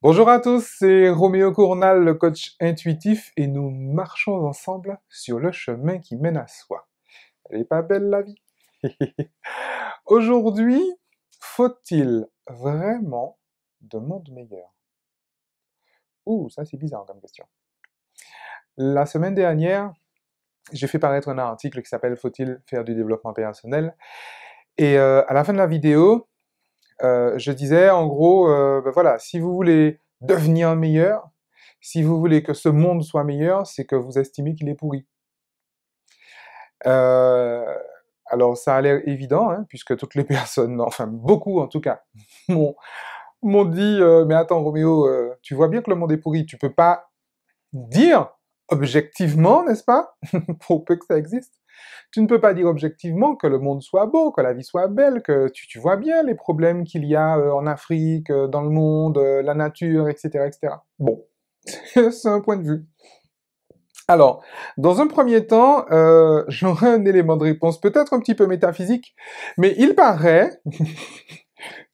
Bonjour à tous, c'est Roméo Cournal, le coach intuitif, et nous marchons ensemble sur le chemin qui mène à soi. Elle est pas belle la vie? Aujourd'hui, faut-il vraiment de monde meilleur? Ouh, ça c'est bizarre comme question. La semaine dernière, j'ai fait paraître un article qui s'appelle Faut-il faire du développement personnel? Et à la fin de la vidéo, je disais en gros, ben voilà, si vous voulez devenir meilleur, si vous voulez que ce monde soit meilleur, c'est que vous estimez qu'il est pourri. Euh, alors ça a l'air évident, hein, puisque toutes les personnes, enfin beaucoup en tout cas, m'ont m'ont dit mais attends Roméo, tu vois bien que le monde est pourri, tu peux pas dire objectivement, n'est-ce pas, pour peu que ça existe, tu ne peux pas dire objectivement que le monde soit beau, que la vie soit belle, que tu vois bien les problèmes qu'il y a en Afrique, dans le monde, la nature, etc., etc. Bon, c'est un point de vue. Alors, dans un premier temps, j'aurais un élément de réponse peut-être un petit peu métaphysique, mais il paraît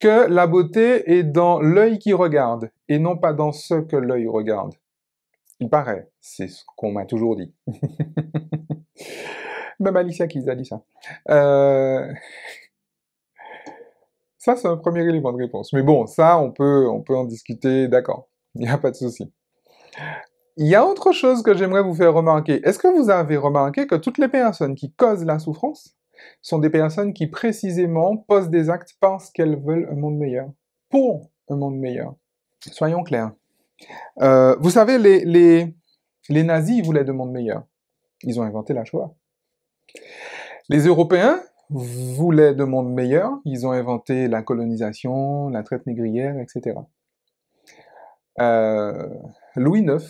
que la beauté est dans l'œil qui regarde, et non pas dans ce que l'œil regarde. Il paraît, c'est ce qu'on m'a toujours dit. Même Alicia Keys a dit ça. Ça, c'est un premier élément de réponse. Mais bon, ça, on peut en discuter, d'accord. Il n'y a pas de souci. Il y a autre chose que j'aimerais vous faire remarquer. Est-ce que vous avez remarqué que toutes les personnes qui causent la souffrance sont des personnes qui précisément posent des actes parce qu'elles veulent un monde meilleur, pour un monde meilleur? Soyons clairs. Vous savez, les nazis ils voulaient un monde meilleur. Ils ont inventé la Shoah. Les Européens voulaient un monde meilleur. Ils ont inventé la colonisation, la traite négrière, etc. Louis IX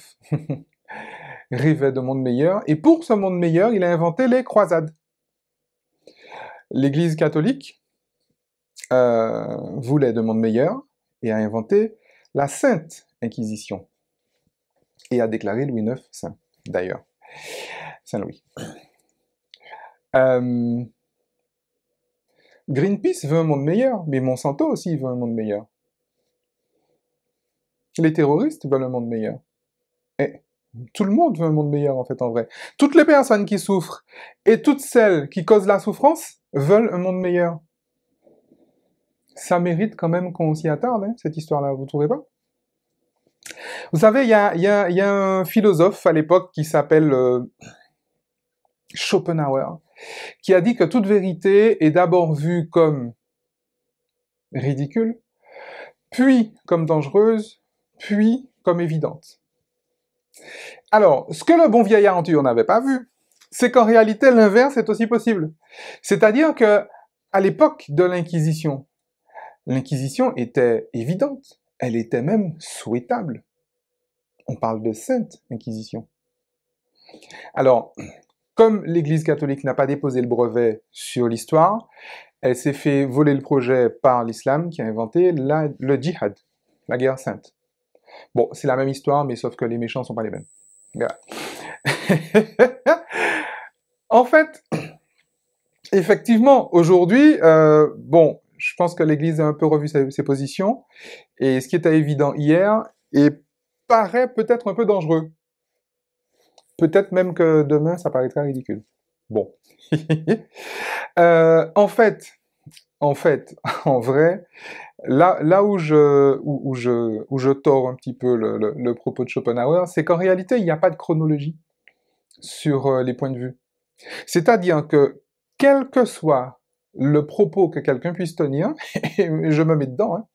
rêvait d'un monde meilleur, et pour ce monde meilleur, il a inventé les croisades. L'Église catholique voulait un monde meilleur et a inventé la Sainte Inquisition et a déclaré Louis IX saint, d'ailleurs. Saint Louis. Greenpeace veut un monde meilleur, mais Monsanto aussi veut un monde meilleur. Les terroristes veulent un monde meilleur. Et tout le monde veut un monde meilleur, en fait, en vrai. Toutes les personnes qui souffrent et toutes celles qui causent la souffrance veulent un monde meilleur. Ça mérite quand même qu'on s'y attarde, hein, cette histoire-là, vous trouvez pas? Vous savez, il y a un philosophe à l'époque qui s'appelle Schopenhauer, qui a dit que toute vérité est d'abord vue comme ridicule, puis comme dangereuse, puis comme évidente. Alors, ce que le bon vieillard Antuon n'avait pas vu, c'est qu'en réalité, l'inverse est aussi possible. C'est-à-dire que, à l'époque de l'Inquisition, l'Inquisition était évidente, elle était même souhaitable. On parle de Sainte Inquisition. Alors, comme l'Église catholique n'a pas déposé le brevet sur l'histoire, elle s'est fait voler le projet par l'islam qui a inventé le djihad, la guerre sainte. Bon, c'est la même histoire, mais sauf que les méchants sont pas les mêmes. Voilà. En fait, effectivement, aujourd'hui, bon, je pense que l'Église a un peu revu ses positions, et ce qui était évident hier paraît peut-être un peu dangereux. Peut-être même que demain, ça paraîtra ridicule. Bon. En fait, en vrai, là où je tords un petit peu le propos de Schopenhauer, c'est qu'en réalité, il n'y a pas de chronologie sur les points de vue. C'est-à-dire que, quel que soit le propos que quelqu'un puisse tenir, et je me mets dedans, hein,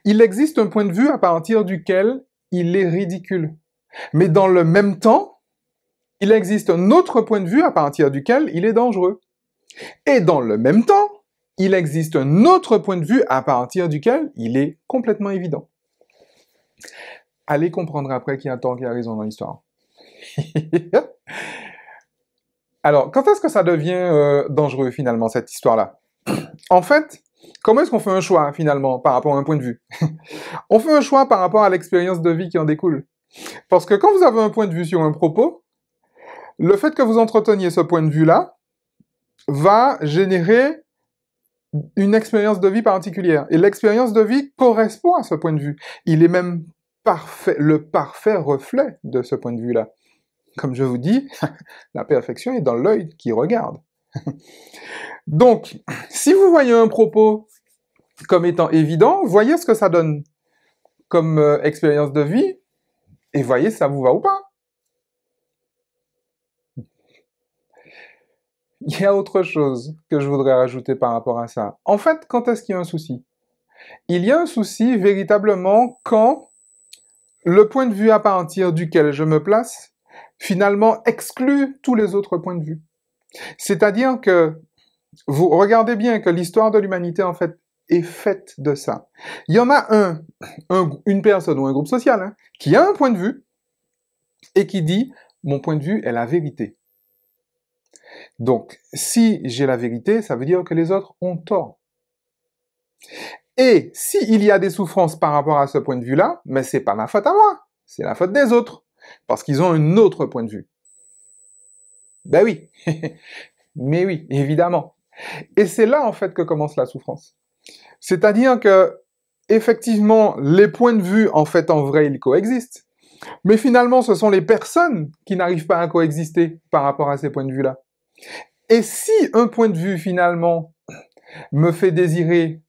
il existe un point de vue à partir duquel il est ridicule. Mais dans le même temps, il existe un autre point de vue à partir duquel il est dangereux. Et dans le même temps, il existe un autre point de vue à partir duquel il est complètement évident. Allez comprendre après qui a tort, qui a raison dans l'histoire. Alors, quand est-ce que ça devient dangereux finalement, cette histoire-là? En fait, comment est-ce qu'on fait un choix finalement par rapport à un point de vue? On fait un choix par rapport à l'expérience de vie qui en découle. Parce que quand vous avez un point de vue sur un propos, le fait que vous entreteniez ce point de vue-là va générer une expérience de vie particulière. Et l'expérience de vie correspond à ce point de vue. Il est même le parfait reflet de ce point de vue-là. Comme je vous dis, la perfection est dans l'œil qui regarde. Donc, si vous voyez un propos comme étant évident, voyez ce que ça donne comme expérience de vie, et voyez si ça vous va ou pas. Il y a autre chose que je voudrais rajouter par rapport à ça. En fait, quand est-ce qu'il y a un souci? Il y a un souci véritablement quand le point de vue à partir duquel je me place, finalement, exclut tous les autres points de vue. C'est-à-dire que vous regardez bien que l'histoire de l'humanité, en fait, est faite de ça. Il y en a une personne ou un groupe social, hein, qui a un point de vue et qui dit « mon point de vue est la vérité ». Donc, si j'ai la vérité, ça veut dire que les autres ont tort. Et s'il y a des souffrances par rapport à ce point de vue-là, mais c'est pas ma faute à moi, c'est la faute des autres, parce qu'ils ont un autre point de vue. Ben oui, mais oui, évidemment. Et c'est là, en fait, que commence la souffrance. C'est-à-dire que, effectivement, les points de vue, en fait, en vrai, ils coexistent. Mais finalement, ce sont les personnes qui n'arrivent pas à coexister par rapport à ces points de vue-là. Et si un point de vue, finalement, me fait désirer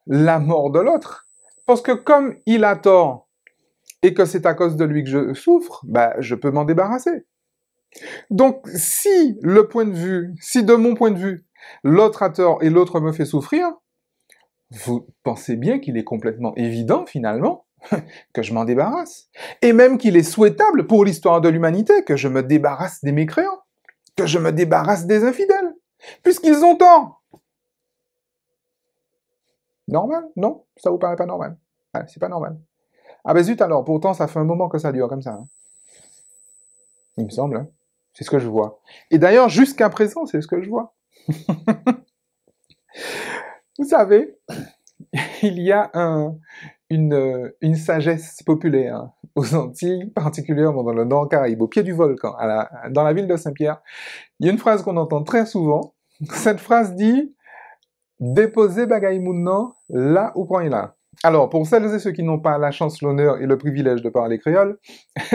la mort de l'autre, parce que comme il a tort, et que c'est à cause de lui que je souffre, bah, je peux m'en débarrasser. Donc, si de mon point de vue, l'autre a tort et l'autre me fait souffrir, vous pensez bien qu'il est complètement évident, finalement, que je m'en débarrasse. Et même qu'il est souhaitable pour l'histoire de l'humanité que je me débarrasse des mécréants, que je me débarrasse des infidèles, puisqu'ils ont tort. Normal? Non? Ça vous paraît pas normal? Ah, c'est pas normal. Ah ben zut alors, pourtant ça fait un moment que ça dure comme ça. Hein. Il me semble, hein. C'est ce que je vois. Et d'ailleurs, jusqu'à présent, c'est ce que je vois. Vous savez, il y a une sagesse populaire aux Antilles, particulièrement dans le Nord Caraïbe, au pied du volcan, dans la ville de Saint-Pierre. Il y a une phrase qu'on entend très souvent. Cette phrase dit « Déposez bagay moun nan là où point il a ». Alors, pour celles et ceux qui n'ont pas la chance, l'honneur et le privilège de parler créole,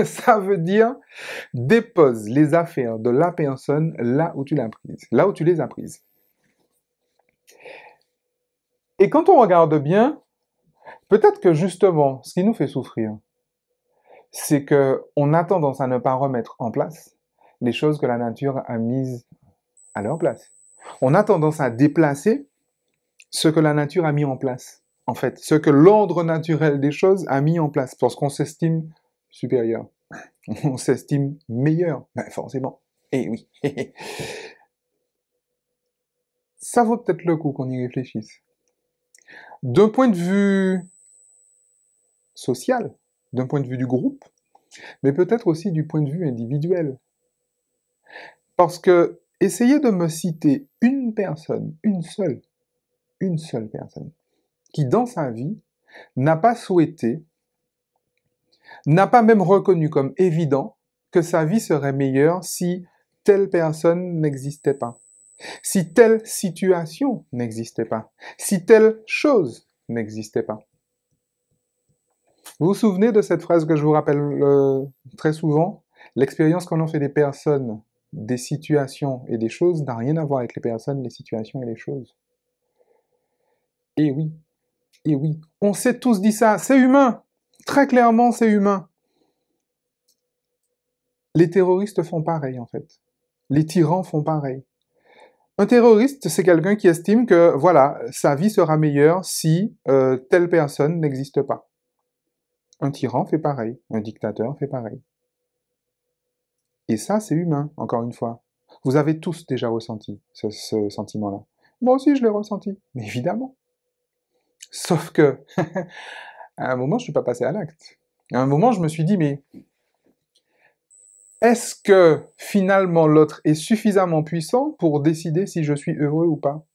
ça veut dire « Dépose les affaires de la personne là où tu les as prises ». Et quand on regarde bien, peut-être que justement, ce qui nous fait souffrir, c'est qu'on a tendance à ne pas remettre en place les choses que la nature a mises à leur place. On a tendance à déplacer ce que la nature a mis en place. En fait, ce que l'ordre naturel des choses a mis en place, parce qu'on s'estime supérieur. On s'estime meilleur, ben forcément. Eh oui. Ça vaut peut-être le coup qu'on y réfléchisse. D'un point de vue social, d'un point de vue du groupe, mais peut-être aussi du point de vue individuel. Parce que, essayez de me citer une personne, une seule personne, qui dans sa vie n'a pas souhaité, n'a pas même reconnu comme évident que sa vie serait meilleure si telle personne n'existait pas, si telle situation n'existait pas, si telle chose n'existait pas. Vous vous souvenez de cette phrase que je vous rappelle très souvent? L'expérience qu'on en fait des personnes, des situations et des choses n'a rien à voir avec les personnes, les situations et les choses. Et oui, on s'est tous dit ça, c'est humain, très clairement c'est humain. Les terroristes font pareil en fait, les tyrans font pareil. Un terroriste, c'est quelqu'un qui estime que, voilà, sa vie sera meilleure si telle personne n'existe pas. Un tyran fait pareil, un dictateur fait pareil. Et ça, c'est humain, encore une fois. Vous avez tous déjà ressenti ce sentiment-là. Moi aussi, je l'ai ressenti, mais évidemment. Sauf que, à un moment, je ne suis pas passé à l'acte. À un moment, je me suis dit, mais est-ce que, finalement, l'autre est suffisamment puissant pour décider si je suis heureux ou pas?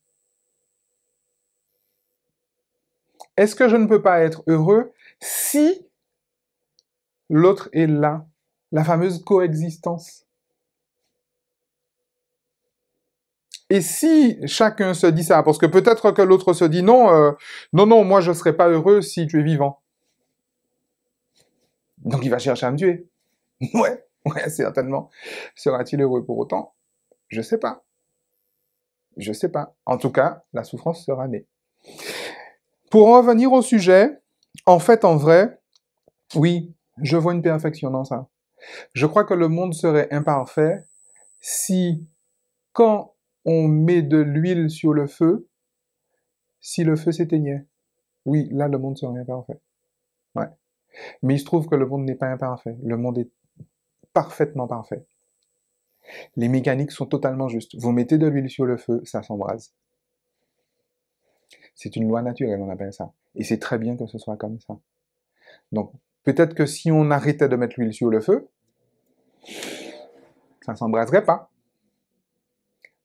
Est-ce que je ne peux pas être heureux si l'autre est là? La fameuse coexistence. Et si chacun se dit ça, parce que peut-être que l'autre se dit non, non, moi je ne serai pas heureux si tu es vivant. Donc il va chercher à me tuer. Ouais, ouais, certainement. Sera-t-il heureux pour autant? Je sais pas. Je sais pas. En tout cas, la souffrance sera née. Pour en revenir au sujet, en fait, en vrai, oui, je vois une perfection dans ça. Je crois que le monde serait imparfait si, quand on met de l'huile sur le feu, si le feu s'éteignait. Oui, là, le monde serait imparfait. Ouais. Mais il se trouve que le monde n'est pas imparfait. Le monde est parfaitement parfait. Les mécaniques sont totalement justes. Vous mettez de l'huile sur le feu, ça s'embrase. C'est une loi naturelle, on appelle ça. Et c'est très bien que ce soit comme ça. Donc, peut-être que si on arrêtait de mettre l'huile sur le feu, ça s'embraserait pas.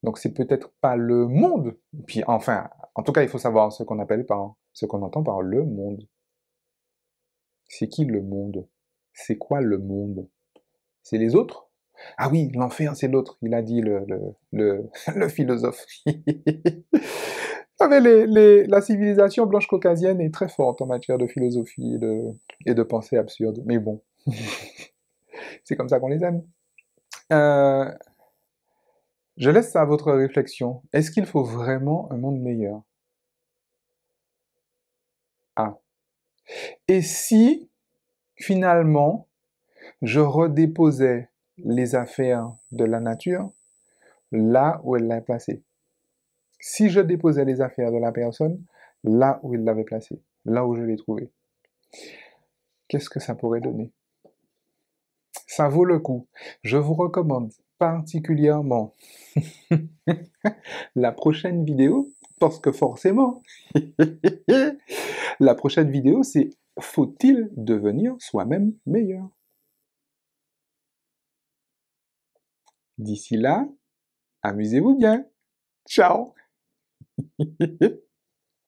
Donc, c'est peut-être pas le monde. Puis, enfin, en tout cas, il faut savoir ce qu'on appelle par, ce qu'on entend par le monde. C'est qui le monde? C'est quoi le monde? C'est les autres? Ah oui, l'enfer, c'est l'autre, il a dit le philosophe. Ah, mais la civilisation blanche caucasienne est très forte en matière de philosophie et de pensée absurde. Mais bon, c'est comme ça qu'on les aime. Euh, je laisse ça à votre réflexion. Est-ce qu'il faut vraiment un monde meilleur? Ah. Et si, finalement, je redéposais les affaires de la nature là où elle l'a placé? Si je déposais les affaires de la personne là où il l'avait placé, là où je l'ai trouvé, qu'est-ce que ça pourrait donner? Ça vaut le coup. Je vous recommande particulièrement la prochaine vidéo, parce que forcément, la prochaine vidéo, c'est faut-il devenir soi-même meilleur? D'ici là, amusez-vous bien. Ciao